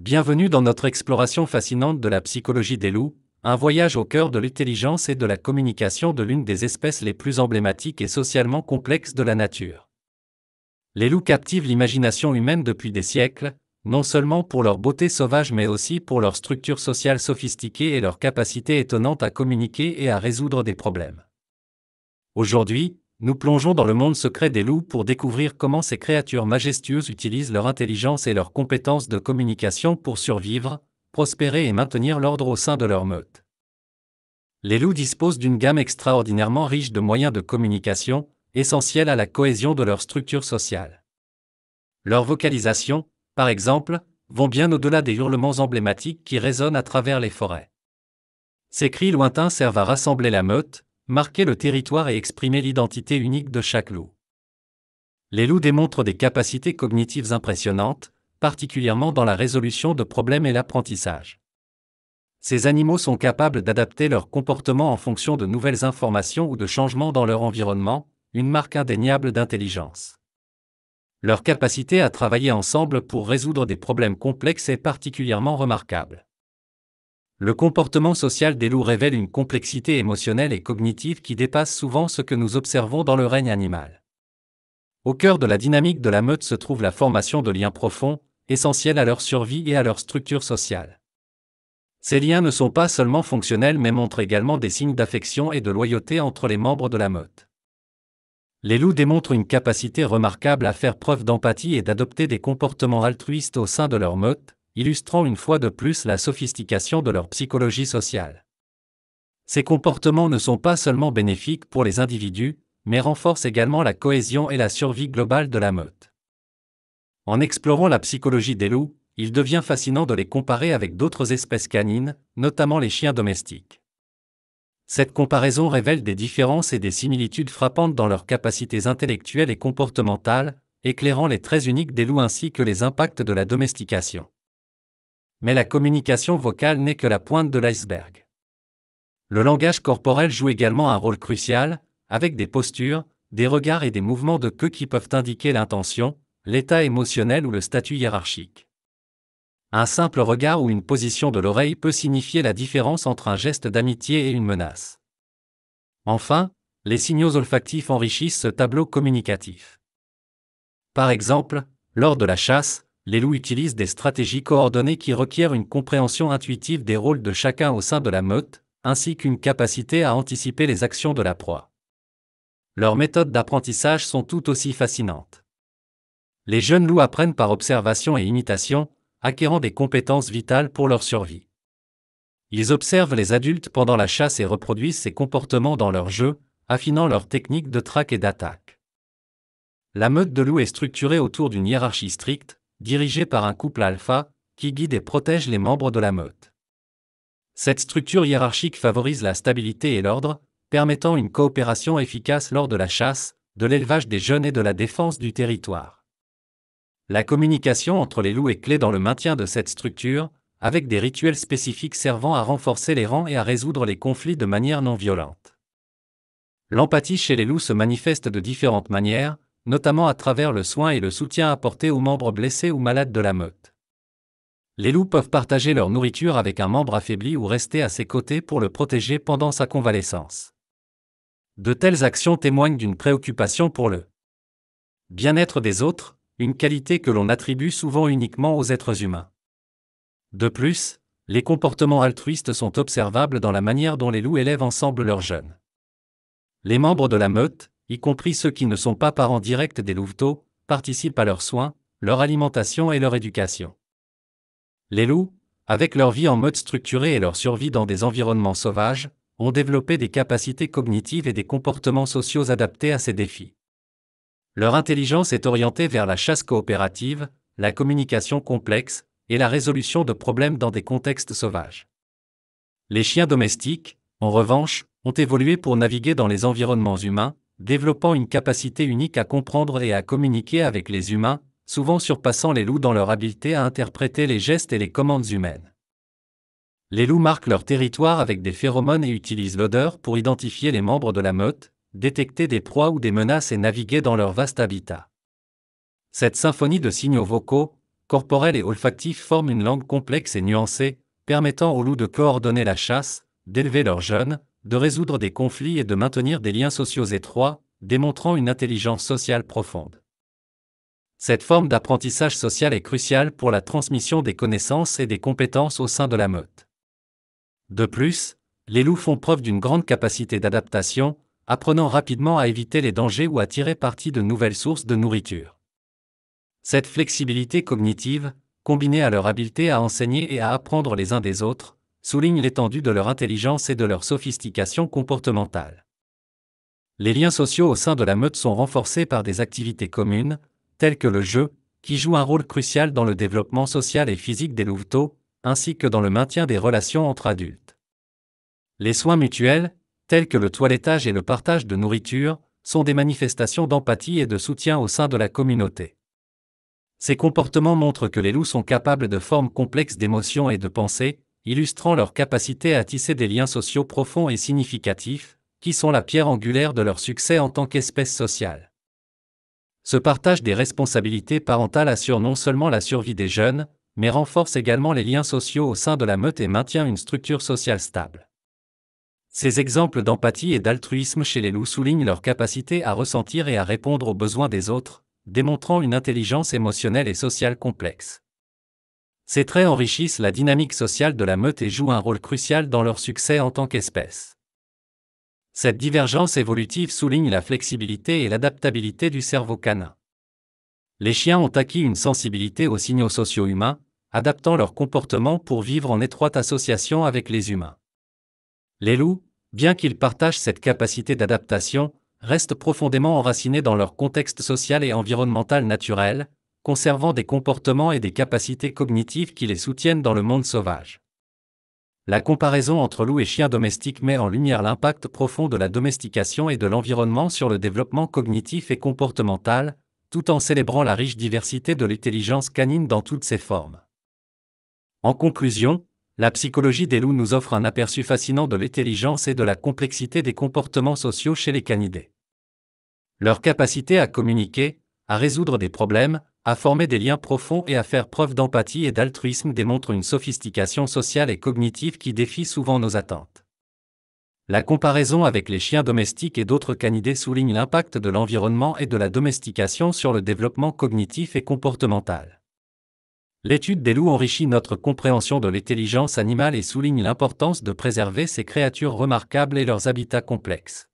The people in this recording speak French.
Bienvenue dans notre exploration fascinante de la psychologie des loups, un voyage au cœur de l'intelligence et de la communication de l'une des espèces les plus emblématiques et socialement complexes de la nature. Les loups captivent l'imagination humaine depuis des siècles, non seulement pour leur beauté sauvage mais aussi pour leur structure sociale sophistiquée et leur capacité étonnante à communiquer et à résoudre des problèmes. Aujourd'hui, nous plongeons dans le monde secret des loups pour découvrir comment ces créatures majestueuses utilisent leur intelligence et leurs compétences de communication pour survivre, prospérer et maintenir l'ordre au sein de leur meute. Les loups disposent d'une gamme extraordinairement riche de moyens de communication, essentiels à la cohésion de leur structure sociale. Leurs vocalisations, par exemple, vont bien au-delà des hurlements emblématiques qui résonnent à travers les forêts. Ces cris lointains servent à rassembler la meute, marquer le territoire et exprimer l'identité unique de chaque loup. Les loups démontrent des capacités cognitives impressionnantes, particulièrement dans la résolution de problèmes et l'apprentissage. Ces animaux sont capables d'adapter leur comportement en fonction de nouvelles informations ou de changements dans leur environnement, une marque indéniable d'intelligence. Leur capacité à travailler ensemble pour résoudre des problèmes complexes est particulièrement remarquable. Le comportement social des loups révèle une complexité émotionnelle et cognitive qui dépasse souvent ce que nous observons dans le règne animal. Au cœur de la dynamique de la meute se trouve la formation de liens profonds, essentiels à leur survie et à leur structure sociale. Ces liens ne sont pas seulement fonctionnels mais montrent également des signes d'affection et de loyauté entre les membres de la meute. Les loups démontrent une capacité remarquable à faire preuve d'empathie et d'adopter des comportements altruistes au sein de leur meute, illustrant une fois de plus la sophistication de leur psychologie sociale. Ces comportements ne sont pas seulement bénéfiques pour les individus, mais renforcent également la cohésion et la survie globale de la meute. En explorant la psychologie des loups, il devient fascinant de les comparer avec d'autres espèces canines, notamment les chiens domestiques. Cette comparaison révèle des différences et des similitudes frappantes dans leurs capacités intellectuelles et comportementales, éclairant les traits uniques des loups ainsi que les impacts de la domestication. Mais la communication vocale n'est que la pointe de l'iceberg. Le langage corporel joue également un rôle crucial, avec des postures, des regards et des mouvements de queue qui peuvent indiquer l'intention, l'état émotionnel ou le statut hiérarchique. Un simple regard ou une position de l'oreille peut signifier la différence entre un geste d'amitié et une menace. Enfin, les signaux olfactifs enrichissent ce tableau communicatif. Par exemple, lors de la chasse, les loups utilisent des stratégies coordonnées qui requièrent une compréhension intuitive des rôles de chacun au sein de la meute, ainsi qu'une capacité à anticiper les actions de la proie. Leurs méthodes d'apprentissage sont tout aussi fascinantes. Les jeunes loups apprennent par observation et imitation, acquérant des compétences vitales pour leur survie. Ils observent les adultes pendant la chasse et reproduisent ces comportements dans leurs jeux, affinant leurs techniques de traque et d'attaque. La meute de loups est structurée autour d'une hiérarchie stricte, dirigée par un couple alpha, qui guide et protège les membres de la meute. Cette structure hiérarchique favorise la stabilité et l'ordre, permettant une coopération efficace lors de la chasse, de l'élevage des jeunes et de la défense du territoire. La communication entre les loups est clé dans le maintien de cette structure, avec des rituels spécifiques servant à renforcer les rangs et à résoudre les conflits de manière non violente. L'empathie chez les loups se manifeste de différentes manières, notamment à travers le soin et le soutien apportés aux membres blessés ou malades de la meute. Les loups peuvent partager leur nourriture avec un membre affaibli ou rester à ses côtés pour le protéger pendant sa convalescence. De telles actions témoignent d'une préoccupation pour le bien-être des autres, une qualité que l'on attribue souvent uniquement aux êtres humains. De plus, les comportements altruistes sont observables dans la manière dont les loups élèvent ensemble leurs jeunes. Les membres de la meute, y compris ceux qui ne sont pas parents directs des louveteaux, participent à leurs soins, leur alimentation et leur éducation. Les loups, avec leur vie en meute structurée et leur survie dans des environnements sauvages, ont développé des capacités cognitives et des comportements sociaux adaptés à ces défis. Leur intelligence est orientée vers la chasse coopérative, la communication complexe, et la résolution de problèmes dans des contextes sauvages. Les chiens domestiques, en revanche, ont évolué pour naviguer dans les environnements humains, développant une capacité unique à comprendre et à communiquer avec les humains, souvent surpassant les loups dans leur habileté à interpréter les gestes et les commandes humaines. Les loups marquent leur territoire avec des phéromones et utilisent l'odeur pour identifier les membres de la meute, détecter des proies ou des menaces et naviguer dans leur vaste habitat. Cette symphonie de signaux vocaux, corporel et olfactif forment une langue complexe et nuancée, permettant aux loups de coordonner la chasse, d'élever leurs jeunes, de résoudre des conflits et de maintenir des liens sociaux étroits, démontrant une intelligence sociale profonde. Cette forme d'apprentissage social est cruciale pour la transmission des connaissances et des compétences au sein de la meute. De plus, les loups font preuve d'une grande capacité d'adaptation, apprenant rapidement à éviter les dangers ou à tirer parti de nouvelles sources de nourriture. Cette flexibilité cognitive, combinée à leur habileté à enseigner et à apprendre les uns des autres, souligne l'étendue de leur intelligence et de leur sophistication comportementale. Les liens sociaux au sein de la meute sont renforcés par des activités communes, telles que le jeu, qui joue un rôle crucial dans le développement social et physique des louveteaux, ainsi que dans le maintien des relations entre adultes. Les soins mutuels, tels que le toilettage et le partage de nourriture, sont des manifestations d'empathie et de soutien au sein de la communauté. Ces comportements montrent que les loups sont capables de formes complexes d'émotions et de pensées, illustrant leur capacité à tisser des liens sociaux profonds et significatifs, qui sont la pierre angulaire de leur succès en tant qu'espèce sociale. Ce partage des responsabilités parentales assure non seulement la survie des jeunes, mais renforce également les liens sociaux au sein de la meute et maintient une structure sociale stable. Ces exemples d'empathie et d'altruisme chez les loups soulignent leur capacité à ressentir et à répondre aux besoins des autres, démontrant une intelligence émotionnelle et sociale complexe. Ces traits enrichissent la dynamique sociale de la meute et jouent un rôle crucial dans leur succès en tant qu'espèce. Cette divergence évolutive souligne la flexibilité et l'adaptabilité du cerveau canin. Les chiens ont acquis une sensibilité aux signaux sociaux humains, adaptant leur comportement pour vivre en étroite association avec les humains. Les loups, bien qu'ils partagent cette capacité d'adaptation, restent profondément enracinés dans leur contexte social et environnemental naturel, conservant des comportements et des capacités cognitives qui les soutiennent dans le monde sauvage. La comparaison entre loups et chiens domestiques met en lumière l'impact profond de la domestication et de l'environnement sur le développement cognitif et comportemental, tout en célébrant la riche diversité de l'intelligence canine dans toutes ses formes. En conclusion, la psychologie des loups nous offre un aperçu fascinant de l'intelligence et de la complexité des comportements sociaux chez les canidés. Leur capacité à communiquer, à résoudre des problèmes, à former des liens profonds et à faire preuve d'empathie et d'altruisme démontre une sophistication sociale et cognitive qui défie souvent nos attentes. La comparaison avec les chiens domestiques et d'autres canidés souligne l'impact de l'environnement et de la domestication sur le développement cognitif et comportemental. L'étude des loups enrichit notre compréhension de l'intelligence animale et souligne l'importance de préserver ces créatures remarquables et leurs habitats complexes.